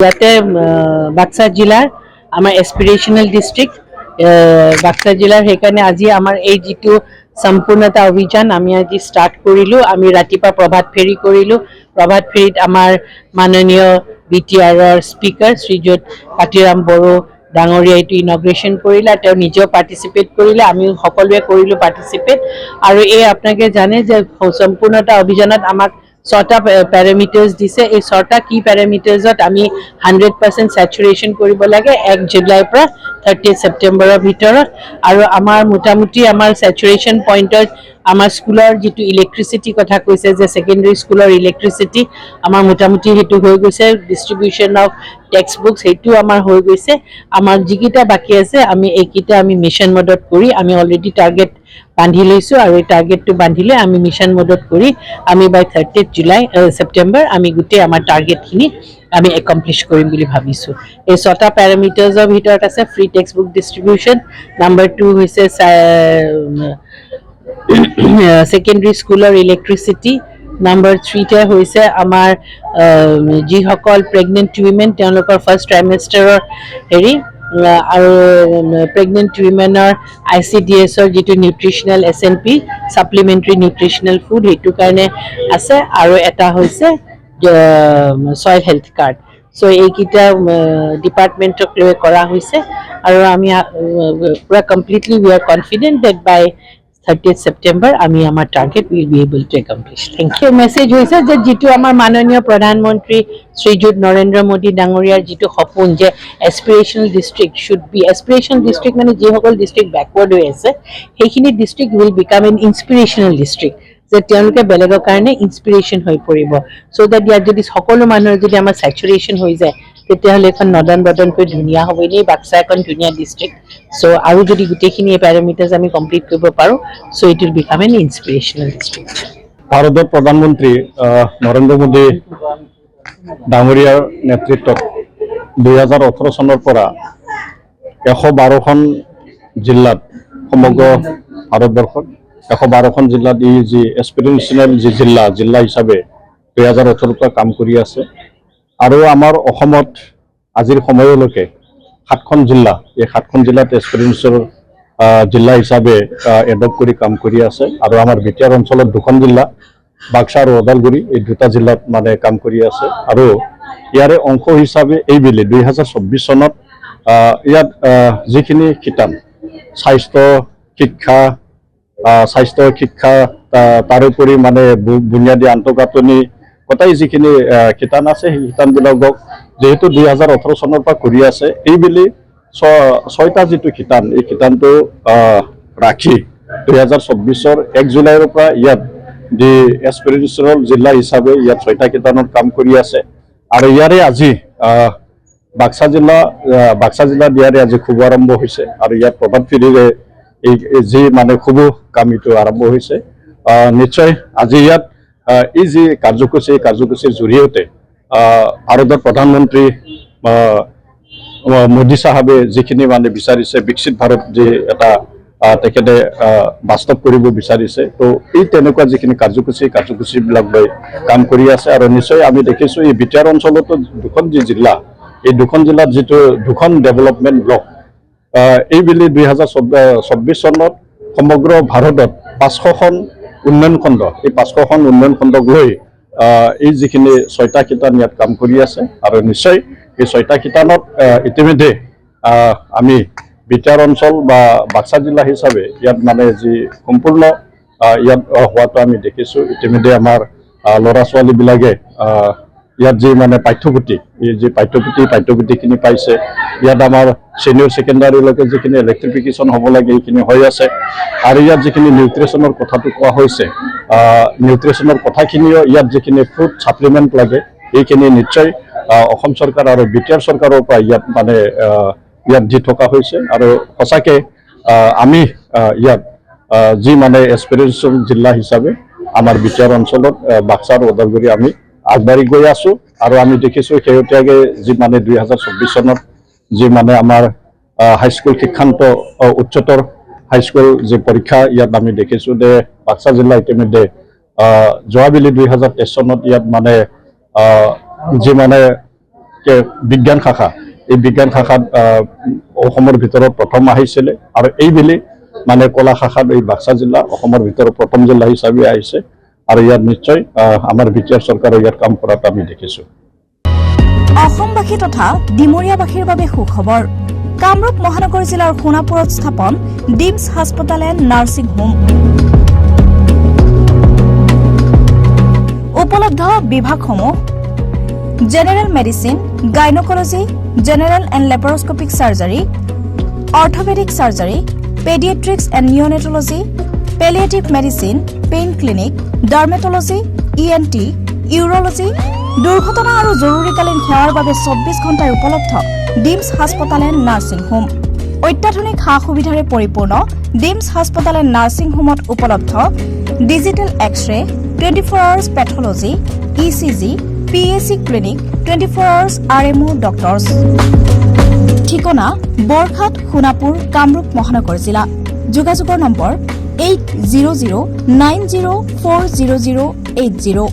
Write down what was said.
ইয়াতে বাক্সা জিলাৰ আমাৰ এস্পিৰেশ্যনেল ডিষ্ট্ৰিক্ট বাক্সা জিলাৰ সেইকাৰণে আজি আমাৰ এই যিটো সম্পূৰ্ণতা অভিযান আমি আজি ষ্টাৰ্ট কৰিলোঁ। আমি ৰাতিপুৱা প্ৰভাত ফেৰী কৰিলোঁ। প্ৰভাত ফেৰীত আমাৰ মাননীয় BTRৰ স্পীকাৰ শ্ৰীযুত কাতিৰাম বড়ো ডাঙৰীয়া এইটো ইনগ্ৰেশ্যন কৰিলে। তেওঁ নিজেও পাৰ্টিচিপেট কৰিলে, আমি সকলোৱে কৰিলোঁ পাৰ্টিচিপেট। আৰু এই আপোনালোকে জানে যে সম্পূৰ্ণতা অভিযানত আমাক 6টা পেৰামিটাৰ্ছ দিছে। এই 6টা কি পেৰামিটাৰ্ছত আমি 100% ছেচুৰেশ্যন কৰিব লাগে 1 জুলাইৰ পৰা 30 ছেপ্টেম্বৰৰ ভিতৰত। আৰু আমাৰ মোটামুটি আমাৰ ছেচুৰেশ্যন পইণ্টত আমাৰ স্কুলৰ যিটো ইলেক্ট্ৰিচিটি কথা কৈছে যে ছেকেণ্ডেৰী স্কুলৰ ইলেক্ট্ৰিচিটি আমাৰ মোটামুটি সেইটো হৈ গৈছে। ডিষ্ট্ৰিবিউশ্যন অফ টেক্সট বুকছ সেইটো আমাৰ হৈ গৈছে। আমাৰ যিকেইটা বাকী আছে আমি এইকেইটা আমি মিছন মডত কৰি আমি অলৰেডি টাৰ্গেট বান্ধি লৈছোঁ। আৰু এই টাৰ্গেটটো বান্ধিলে আমি মিছন মডত কৰি আমি বাই 30 ছেপ্টেম্বৰ আমি গোটেই আমাৰ টাৰ্গেটখিনি আমি একমপ্লিছ কৰিম বুলি ভাবিছোঁ। এই 6টা পেৰামিটাৰ্ছৰ ভিতৰত আছে free text book distribution, number 2 হৈছে ছেকেণ্ডেৰী স্কুলৰ ইলেক্ট্ৰিচিটি, নাম্বাৰ 3 হৈছে আমাৰ যিসকল প্ৰেগনেণ্ট উইমেন তেওঁলোকৰ ফাৰ্ষ্ট ট্ৰাইমেষ্টাৰৰ হেৰি আৰু প্ৰেগনেণ্ট উইমেনৰ ICDSৰ যিটো nutritional SNP supplementary nutritional food সেইটো কাৰণে আছে। আৰু এটা হৈছে ছইল হেল্থ কাৰ্ড। চ' এইকেইটা ডিপাৰ্টমেণ্টক লৈ কৰা হৈছে। আৰু আমি পুৰা completely we are confident that by 30 September আমি আমাৰ target will be able to accomplish. Thank you. Message হৈছে যে যিটো আমাৰ মাননীয় প্ৰধানমন্ত্ৰী শ্ৰীযুত নৰেন্দ্ৰ মোদী ডাঙৰীয়াৰ যিটো সপোন যে aspirational district should be, aspirational district মানে যিসকল ডিষ্ট্ৰিক্ট বেকৱাৰ্ড হৈ আছে সেইখিনি district will become an inspirational district, যে তেওঁলোকে বেলেগৰ কাৰণে ইনস্পিৰেশ্যন হৈ পৰিব। চ' দেট ইয়াত যদি সকলো মানুহৰ যদি আমাৰ ছেচুৰেশ্যন হৈ যায় তেতিয়াহ'লে এখন নদন বদনকৈ ধুনীয়া হ'ব। এনেই বাক্সা এখন ধুনীয়া ডিষ্ট্ৰিক্ট। চ' আৰু যদি গোটেইখিনি পেৰামিটাৰ্ছ আমি কমপ্লিট কৰিব পাৰোঁ so' it will become an inspirational district. ভাৰতৰ প্ৰধানমন্ত্ৰী নৰেন্দ্ৰ মোদী ডাঙৰীয়াৰ নেতৃত্বত 2018 চনৰ পৰা 112খন জিলাত সমগ্ৰ ভাৰতবৰ্ষত 112খন জিলাত ই যি এস্পিৰেশ্যনেল যি জিলা হিচাপে 2018 পৰা কাম কৰি আছে। আৰু আমাৰ অসমত আজিৰ সময়লৈকে 7খন জিলা, এই 7খন জিলাত এস্পিৰেশ্যনেল জিলা হিচাপে এডপ্ট কৰি কাম কৰি আছে। আৰু আমাৰ BTR অঞ্চলত 2খন জিলা বাক্সা আৰু ওদালগুৰি এই 2টা জিলাত মানে কাম কৰি আছে। আৰু ইয়াৰে অংশ হিচাপে এইবেলি 2024 চনত ইয়াত যিখিনি শিতান স্বাস্থ্য শিক্ষা তাৰোপৰি মানে বুনিয়াদী আন্তঃগাঁথনি গোটেই যিখিনি শিতান আছে সেই শিতানবিলাকক যিহেতু 2018 চনৰ পৰা কৰি আছে, এইবেলি 6টা যিটো শিতান এই শিতানটো ৰাখি 2024 1 জুলাইৰ পৰা ইয়াত দি এস্পিৰেশ্যনেল জিলা হিচাপে ইয়াত 6টা শিতানত কাম কৰি আছে। আৰু ইয়াৰে আজি বাক্সা জিলাত ইয়াৰে আজি শুভ আৰম্ভ হৈছে। আৰু ইয়াত প্ৰভাত ফেৰীৰে এই যি মানে শুভ কামটো আৰম্ভ হৈছে। নিশ্চয় আজি ইয়াত এই যি কাৰ্যসূচী, এই কাৰ্যসূচীৰ জৰিয়তে ভাৰতৰ প্ৰধানমন্ত্ৰী মোদী চাহাবে যিখিনি মানে বিচাৰিছে বিকশিত ভাৰত যি এটা তেখেতে বাস্তৱ কৰিব বিচাৰিছে, তো এই তেনেকুৱা যিখিনি কাৰ্যসূচীবিলাক লৈ কাম কৰি আছে। আৰু নিশ্চয় আমি দেখিছোঁ এই BTR অঞ্চলতো 2খন যি জিলা, এই 2খন জিলাত যিটো 2খন ডেভেলপমেণ্ট ব্লক এইবেলি 2024 চনত সমগ্ৰ ভাৰতত 500খন উন্নয়ন খণ্ড, এই 500খন উন্নয়ন খণ্ডক লৈ এই যিখিনি 6টা শিতান ইয়াত কাম কৰি আছে। আৰু নিশ্চয় এই 6টা শিতানত ইতিমধ্যে আমি BTR অঞ্চল বা বাক্সা জিলা হিচাপে ইয়াত মানে যি সম্পূৰ্ণ ইয়াত হোৱাটো আমি দেখিছোঁ। ইতিমধ্যে আমাৰ ল'ৰা ছোৱালীবিলাকে ইয়াত যি মানে পাঠ্যপুথি, এই যি পাঠ্যপুথিখিনি পাইছে। ইয়াত আমাৰ ছিনিয়ৰ ছেকেণ্ডাৰীলৈকে যিখিনি ইলেক্ট্ৰিফিকেশ্যন হ'ব লাগে এইখিনি হৈ আছে। আৰু ইয়াত যিখিনি নিউট্ৰিশ্যনৰ কথাটো কোৱা হৈছে, নিউট্ৰিশ্যনৰ কথাখিনিও ইয়াত যিখিনি ফুড ছাপ্লিমেণ্ট লাগে এইখিনি নিশ্চয় অসম চৰকাৰ আৰু BTR চৰকাৰৰ পৰা ইয়াত মানে ইয়াত দি থকা হৈছে। আৰু সঁচাকৈ আমি ইয়াত যি মানে এস্পিৰেশ্যনেল জিলা হিচাপে আমাৰ BTR অঞ্চলত বাক্সা আৰু ওদালগুৰি আমি আগবাঢ়ি গৈ আছোঁ। আৰু আমি দেখিছোঁ শেহতীয়াকৈ যি মানে 2024 চনত যি মানে আমাৰ হাইস্কুল শিক্ষান্ত উচ্চতৰ হাইস্কুল যি পৰীক্ষা ইয়াত আমি দেখিছোঁ যে বাক্সা জিলা ইতিমধ্যে যোৱাবেলি 2023 চনত ইয়াত মানে যি মানে বিজ্ঞান শাখা এই বিজ্ঞান শাখাত অসমৰ ভিতৰত প্ৰথম আহিছিলে আৰু এইবেলি মানে কলা শাখাত এই বাক্সা জিলা অসমৰ ভিতৰত প্ৰথম জিলা হিচাপে আহিছে আৰু ইয়াত নিশ্চয় আমাৰ বিটিআৰ চৰকাৰে ইয়াত কাম কৰাটো আমি দেখিছোঁ। অসমবাসী তথা ডিমৰীয়াবাসীৰ বাবে সুখবৰ। কামৰূপ মহানগৰ জিলাৰ সোণাপুৰত স্থাপন ডিমছ হাস্পতাল এণ্ড নাৰ্ছিং হোম। উপলব্ধ বিভাগসমূহ general medicine, gynaecology, general and laparoscopic surgery, orthopaedic surgery, paediatrics and neonatology, palliative medicine, pain clinic, dermatology, ENT, urology, দুৰ্ঘটনা আৰু জৰুৰীকালীন সেৱাৰ বাবে 24 ঘণ্টাই উপলব্ধ ডিমছ হাস্পতাল এণ্ড নাৰ্ছিং হোম। অত্যাধুনিক সা সুবিধাৰে পৰিপূৰ্ণ ডিমছ হাস্পতাল এণ্ড নাৰ্ছিং হোমত উপলব্ধ digital X-ray, 24 hours pathology, ECG, PAC clinic, 24 hours RMO doctors. ঠিকনা বৰঘাট, সোণাপুৰ, কামৰূপ মহানগৰ জিলা। যোগাযোগৰ নম্বৰ 80090040080।